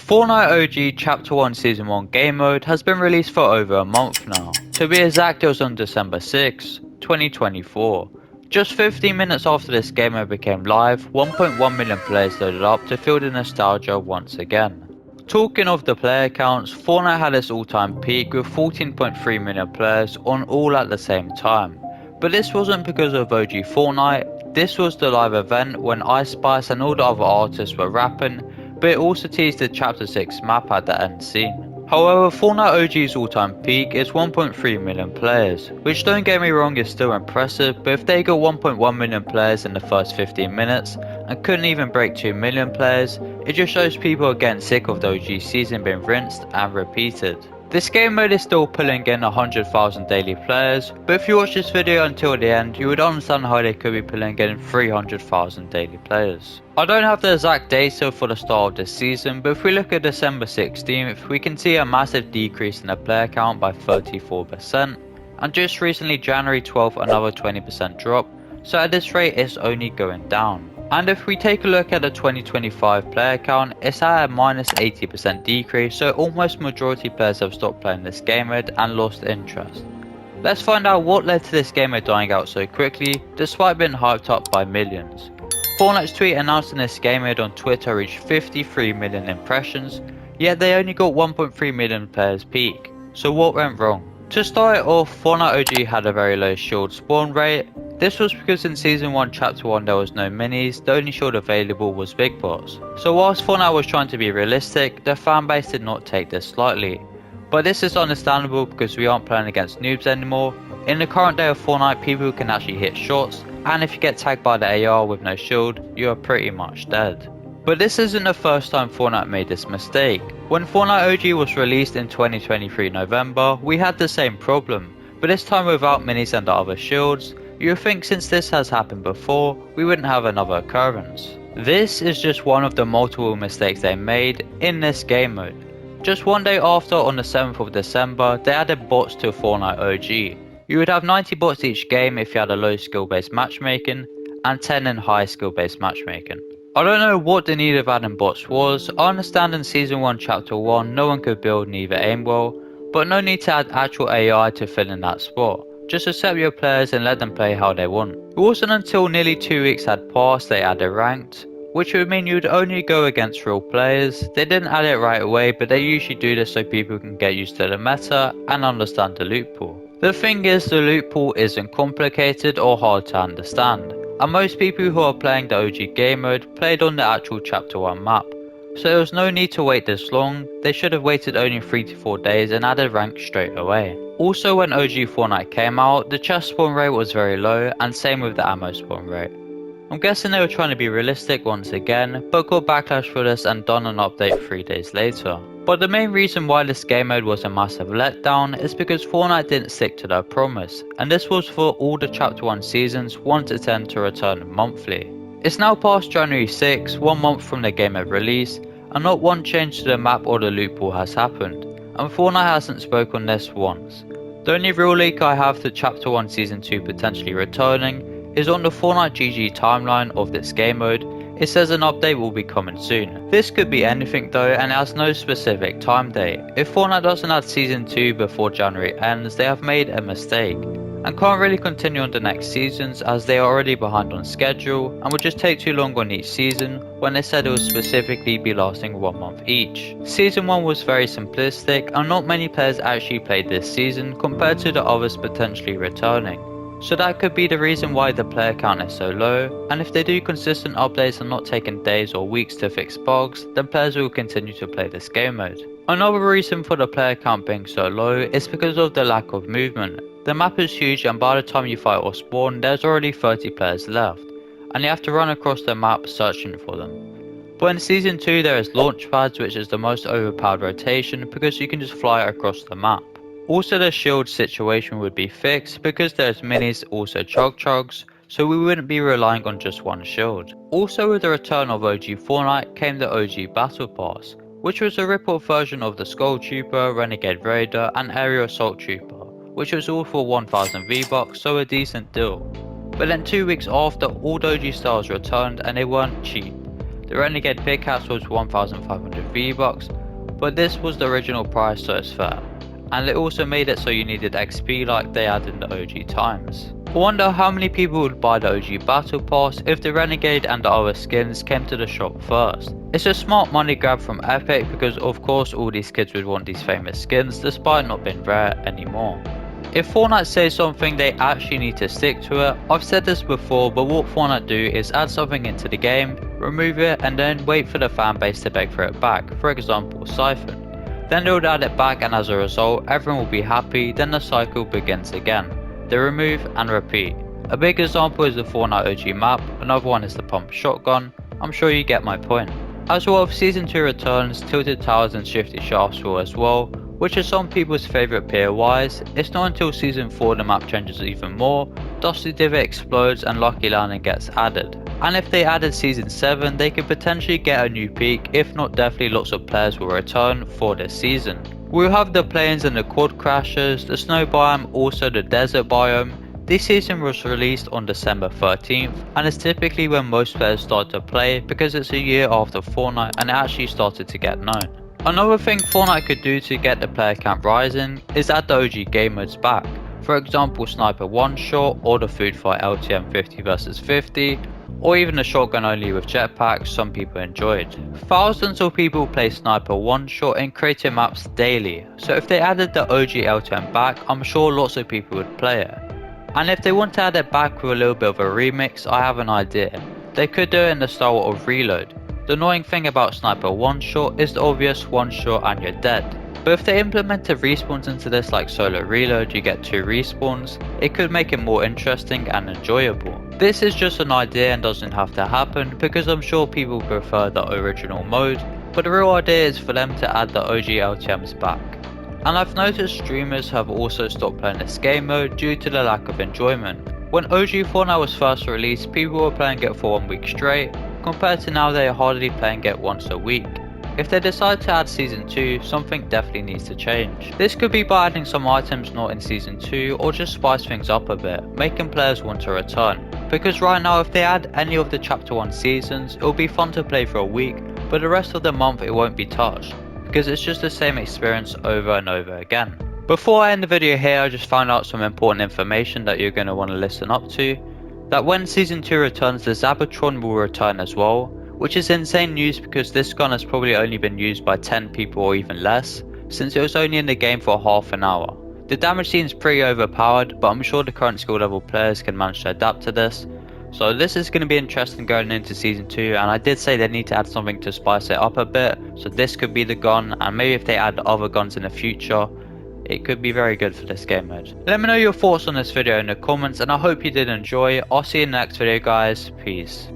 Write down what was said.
Fortnite OG Chapter 1 Season 1 Game Mode has been released for over a month now. To be exact, it was on December 6, 2024. Just 15 minutes after this game mode became live, 1.1 million players loaded up to feel the nostalgia once again. Talking of the player counts, Fortnite had its all-time peak with 14.3 million players on all at the same time. But this wasn't because of OG Fortnite, this was the live event when Ice Spice and all the other artists were rapping, but it also teased the Chapter 6 map at the end scene. However, Fortnite OG's all-time peak is 1.3 million players, which don't get me wrong is still impressive, but if they got 1.1 million players in the first 15 minutes and couldn't even break 2 million players, it just shows people are getting sick of the OG season being rinsed and repeated. This game mode is still pulling in 100,000 daily players, but if you watch this video until the end, you would understand how they could be pulling in 300,000 daily players. I don't have the exact data for the start of this season, but if we look at December 16th, we can see a massive decrease in the player count by 34%, and just recently January 12th another 20% drop, so at this rate it's only going down. And if we take a look at the 2025 player count, it's at a minus 80% decrease, so almost majority players have stopped playing this game mode and lost interest. Let's find out what led to this game mode dying out so quickly, despite being hyped up by millions. Fortnite's tweet announcing this game mode on Twitter reached 53 million impressions, yet they only got 1.3 million players peak. So what went wrong? To start it off, Fortnite OG had a very low shield spawn rate. This was because in Season 1 Chapter 1 there was no minis, the only shield available was Big Bots. So whilst Fortnite was trying to be realistic, the fanbase did not take this lightly. But this is understandable because we aren't playing against noobs anymore. In the current day of Fortnite, people can actually hit shots, and if you get tagged by the AR with no shield, you are pretty much dead. But this isn't the first time Fortnite made this mistake. When Fortnite OG was released in 2023 November, we had the same problem, but this time without minis and the other shields. You would think since this has happened before, we wouldn't have another occurrence. This is just one of the multiple mistakes they made in this game mode. Just one day after, on the 7th of December, they added bots to Fortnite OG. You would have 90 bots each game if you had a low skill based matchmaking, and 10 in high skill based matchmaking. I don't know what the need of adding bots was. I understand in Season 1 Chapter 1 no one could build neither aim well, but no need to add actual AI to fill in that spot. Just accept your players and let them play how they want. It wasn't until nearly 2 weeks had passed they added ranked, which would mean you'd only go against real players. They didn't add it right away, but they usually do this so people can get used to the meta and understand the loot pool. The thing is, the loot pool isn't complicated or hard to understand, and most people who are playing the OG game mode played on the actual Chapter 1 map. So there was no need to wait this long. They should have waited only 3 to 4 days and added rank straight away. Also, when OG Fortnite came out, the chest spawn rate was very low, and same with the ammo spawn rate. I'm guessing they were trying to be realistic once again, but got backlash for this and done an update 3 days later. But the main reason why this game mode was a massive letdown is because Fortnite didn't stick to their promise, and this was for all the Chapter 1 seasons 1 to 10 to return monthly. It's now past January 6, 1 month from the game mode release, and not one change to the map or the loot pool has happened, and Fortnite hasn't spoken on this once. The only real leak I have to Chapter 1 Season 2 potentially returning is on the Fortnite GG timeline of this game mode. It says an update will be coming soon. This could be anything though, and it has no specific time date. If Fortnite doesn't add Season 2 before January ends, they have made a mistake, and can't really continue on the next seasons as they are already behind on schedule and would just take too long on each season when they said it would specifically be lasting 1 month each. Season 1 was very simplistic and not many players actually played this season compared to the others potentially returning. So that could be the reason why the player count is so low, and if they do consistent updates and not taking days or weeks to fix bugs, then players will continue to play this game mode. Another reason for the player count being so low is because of the lack of movement. The map is huge and by the time you fight or spawn there's already 30 players left, and you have to run across the map searching for them. But in Season 2 there is launch pads, which is the most overpowered rotation because you can just fly across the map. Also the shield situation would be fixed because there's minis, also chug chugs, so we wouldn't be relying on just one shield. Also with the return of OG Fortnite came the OG Battle Pass, which was a rip-off version of the Skull Trooper, Renegade Raider and Aerial Assault Trooper, which was all for 1000 V-Bucks, so a decent deal. But then 2 weeks after, all the OG styles returned and they weren't cheap. The Renegade pickaxe was 1500 V-Bucks, but this was the original price, so it's fair. And it also made it so you needed XP like they had in the OG times. I wonder how many people would buy the OG battle pass if the Renegade and the other skins came to the shop first. It's a smart money grab from Epic because of course all these kids would want these famous skins despite not being rare anymore. If Fortnite says something, they actually need to stick to it. I've said this before, but what Fortnite do is add something into the game, remove it, and then wait for the fanbase to beg for it back, for example Sypher. Then they would add it back, and as a result everyone will be happy, then the cycle begins again. They remove and repeat. A big example is the Fortnite OG map, another one is the pump shotgun. I'm sure you get my point. As well, if Season 2 returns, Tilted Towers and Shifty shafts will as well, which is some people's favourite peer wise. It's not until Season 4 the map changes even more, Dusty Divot explodes and Lucky Landing gets added. And if they added Season 7, they could potentially get a new peak, if not definitely lots of players will return for this season. We'll have the plains and the quad crashers, the snow biome, also the desert biome. This season was released on December 13th and is typically when most players start to play because it's a year after Fortnite and it actually started to get known. Another thing Fortnite could do to get the player count rising is add the OG game modes back. For example Sniper One Shot or the Food Fight LTM 50 vs 50. Or even the shotgun only with jetpacks some people enjoyed. Thousands of people play Sniper One Shot in creative maps daily, so if they added the OG LTM back, I'm sure lots of people would play it. And if they want to add it back with a little bit of a remix, I have an idea. They could do it in the style of Reload. The annoying thing about Sniper One Shot is the obvious one shot and you're dead. But if they implemented respawns into this like solo reload, you get 2 respawns, it could make it more interesting and enjoyable. This is just an idea and doesn't have to happen because I'm sure people prefer the original mode, but the real idea is for them to add the OG LTMs back. And I've noticed streamers have also stopped playing this game mode due to the lack of enjoyment. When OG Fortnite was first released, people were playing it for 1 week straight, compared to now they are hardly playing it once a week. If they decide to add Season 2, something definitely needs to change. This could be by adding some items not in Season 2 or just spice things up a bit, making players want to return. Because right now if they add any of the Chapter 1 seasons, it will be fun to play for a week, but the rest of the month it won't be touched, because it's just the same experience over and over again. Before I end the video here, I just found out some important information that you're going to want to listen up to. That when Season 2 returns, the Zabatron will return as well. Which is insane news because this gun has probably only been used by 10 people or even less, since it was only in the game for half an hour. The damage seems pretty overpowered, but I'm sure the current skill level players can manage to adapt to this. So this is going to be interesting going into Season 2, and I did say they need to add something to spice it up a bit, so this could be the gun, and maybe if they add other guns in the future, it could be very good for this game mode. Let me know your thoughts on this video in the comments, and I hope you did enjoy. I'll see you in the next video guys, peace.